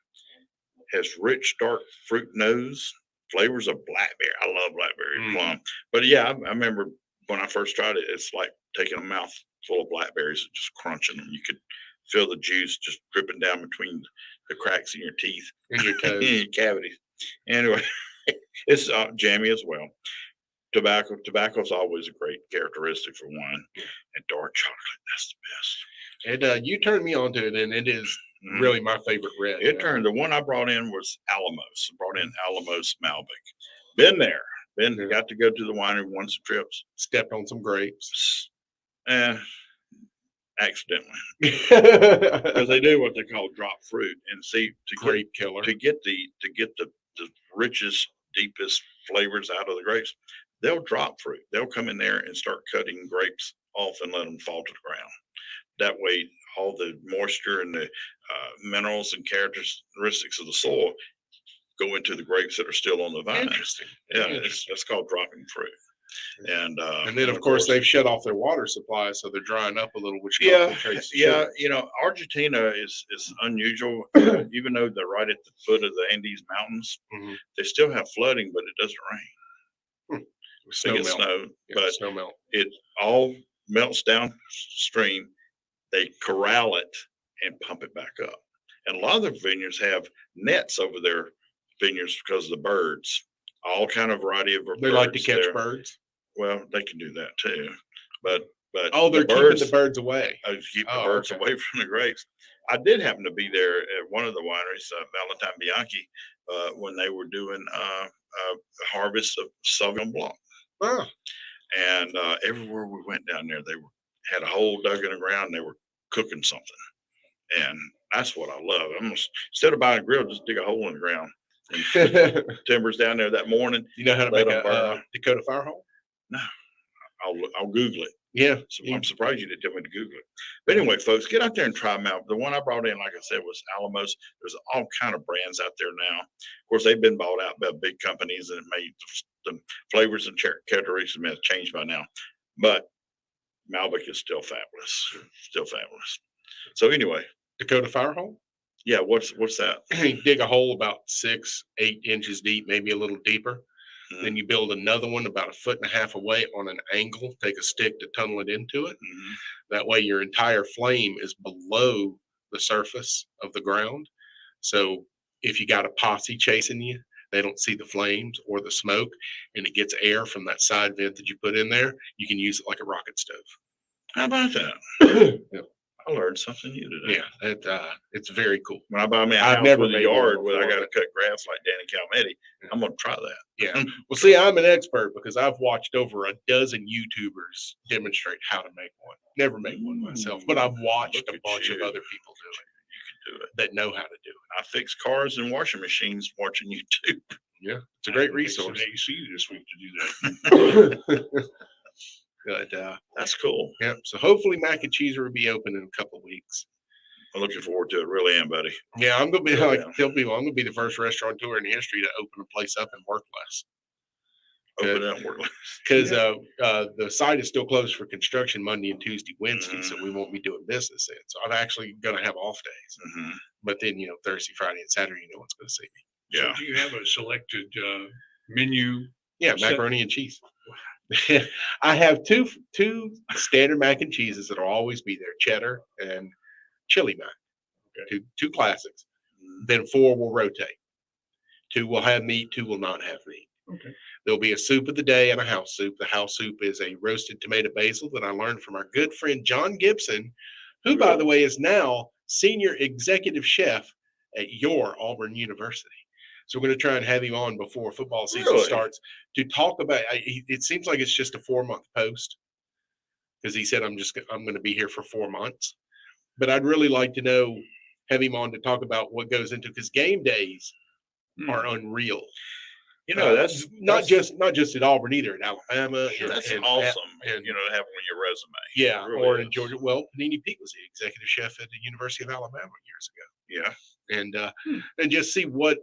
has rich dark fruit nose, flavors of blackberry. I love blackberry plum. But yeah, I remember when I first tried it, it's like taking a mouthful of blackberries and just crunching them. You could feel the juice just dripping down between the cracks in your teeth In your and toes. your cavities. Anyway, it's jammy as well. Tobacco's always a great characteristic for wine, and dark chocolate. That's the best. And you turned me on to it, and it is Mhm. really my favorite red. The one I brought in was Alamos. I brought in Alamos Malbec. Been there. Got to go to the winery once trips. Stepped on some grapes. Accidentally. Because they do what they call drop fruit. And see Grape killer. to get the richest, deepest flavors out of the grapes, they'll drop fruit. They'll come in there and start cutting grapes off and let them fall to the ground. That way, all the moisture and the minerals and characteristics of the soil go into the grapes that are still on the vine. Interesting. Yeah, that's called dropping fruit. And then, of course, they've shut off their water supply, so they're drying up a little, which concentrates the yeah. sugar. You know, Argentina is unusual, even though they're right at the foot of the Andes Mountains. Mhm. They still have flooding, but it doesn't rain. Snow They get melt. snow, Yeah, but snow melt. it all melts downstream. They corral it and pump it back up. And a lot of the vineyards have nets over their vineyards because of the birds. All kind of variety of birds. They like to catch there. birds. Well, they can do that too, but Oh, they're keeping the birds away. keep the Oh, birds okay. away from the grapes. I did happen to be there at one of the wineries, Valentine Bianchi, when they were doing a harvest of Sauvignon Blanc. Oh, And everywhere we went down there, they had a hole dug in the ground. And they were cooking something, and that's what I love. Instead of buying a grill, just dig a hole in the ground. And timbers down there that morning. you know how to Let make them a burn. Dakota fire hole? No, I'll Google it. Yeah. So I'm surprised you didn't tell me to Google it. But anyway, folks, get out there and try them out. The one I brought in, like I said, was Alamos. There's all kind of brands out there now. Of course, they've been bought out by big companies, and it made the flavors and characteristics may have changed by now. But Malbec is still fabulous. Still fabulous. So anyway, Dakota fire hole? yeah, what's that? You dig a hole about 6-8 inches deep, maybe a little deeper. Mhm. Then you build another one about 1.5 feet away on an angle. Take a stick to tunnel it into it. Mhm. That way, your entire flame is below the surface of the ground. So if you got a posse chasing you, they don't see the flames or the smoke, and it gets air from that side vent that you put in there. You can use it like a rocket stove. How about that? Yep. I learned something new today. Yeah, it's very cool. When I buy me a I've house never with a made yard one where I before, got to cut grass like Danny Calametti, I'm gonna try that. Yeah. Well, see, I'm an expert because I've watched over a dozen YouTubers demonstrate how to make one. Never made one myself, but I've watched Look a at bunch of you. other people do it Do it. that know how to do it. I fix cars and washing machines watching YouTube. Yeah, it's a great I fixed an resource. AC this week to do that. But That's cool. yeah, so hopefully Mac and Cheese will be open in a couple of weeks. I'm looking forward to it. Really am, buddy. Yeah, I'm gonna be Yeah. like tell people I'm gonna be the first restaurateur in history to open a place up and work less. Open it up, work. Because the site is still closed for construction Monday and Tuesday, Wednesday, so we won't be doing business then. So I'm actually gonna have off days. Mm-hmm. But then Thursday, Friday, and Saturday, no one's gonna see me. So Yeah. do you have a selected menu? Yeah, Set- macaroni and cheese. I have two standard mac and cheeses that'll always be there: cheddar and chili mac. Okay. Two classics. Then 4 will rotate. 2 will have meat. 2 will not have meat. Okay. There'll be a soup of the day and a house soup. The house soup is a roasted tomato basil that I learned from our good friend John Gibson, who, by the way, is now senior executive chef at your Auburn University. So we're going to try and have him on before football season starts to talk about. It seems like it's just a 4-month post because he said I'm going to be here for 4 months. But I'd really like to have him on to talk about what goes into, because game days are unreal. That's not just at Auburn either, at Alabama. That's and awesome. and, to have on your resume. Yeah, It really or in is. Georgia. Well, Panini Pete was the executive chef at the University of Alabama years ago. Yeah. And just see what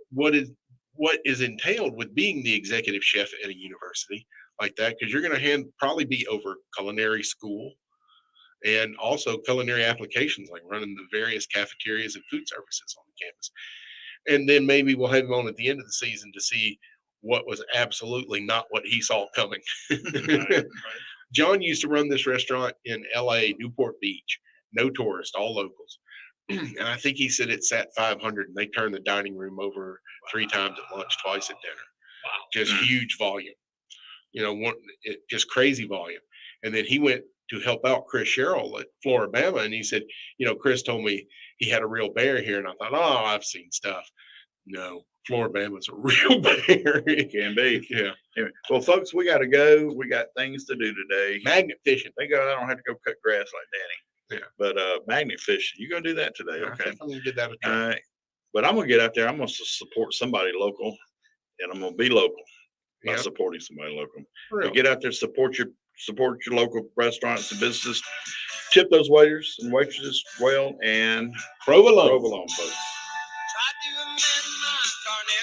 is entailed with being the executive chef at a university like that, because you're going to probably be over culinary school and also culinary applications, like running the various cafeterias and food services on the campus. And then maybe we'll have him on at the end of the season to see what was absolutely not what he saw coming. Right. John used to run this restaurant in LA, Newport Beach, no tourists, all locals. And I think he said it sat 500 and they turned the dining room over 3 times at lunch, twice at dinner. Wow. Just huge volume, just crazy volume. And then he went to help out Chris Sherrill at Floribama. And he said, Chris told me he had a real bear here. And I thought, oh, I've seen stuff. No, Floribama's a real bear. It can be. Yeah. Anyway, well, folks, we got to go. We got things to do today. Magnet fishing. Thank God I don't have to go cut grass like Danny. Yeah. But magnet fishing, you're going to do that today, I okay? definitely did that. All right. But I'm going to get out there. I'm going to support somebody local, and I'm going to be local by supporting somebody local. But get out there, support your local restaurants and businesses. Tip those waiters and waitresses well, and Provolone. Provolone, folks. Try to remember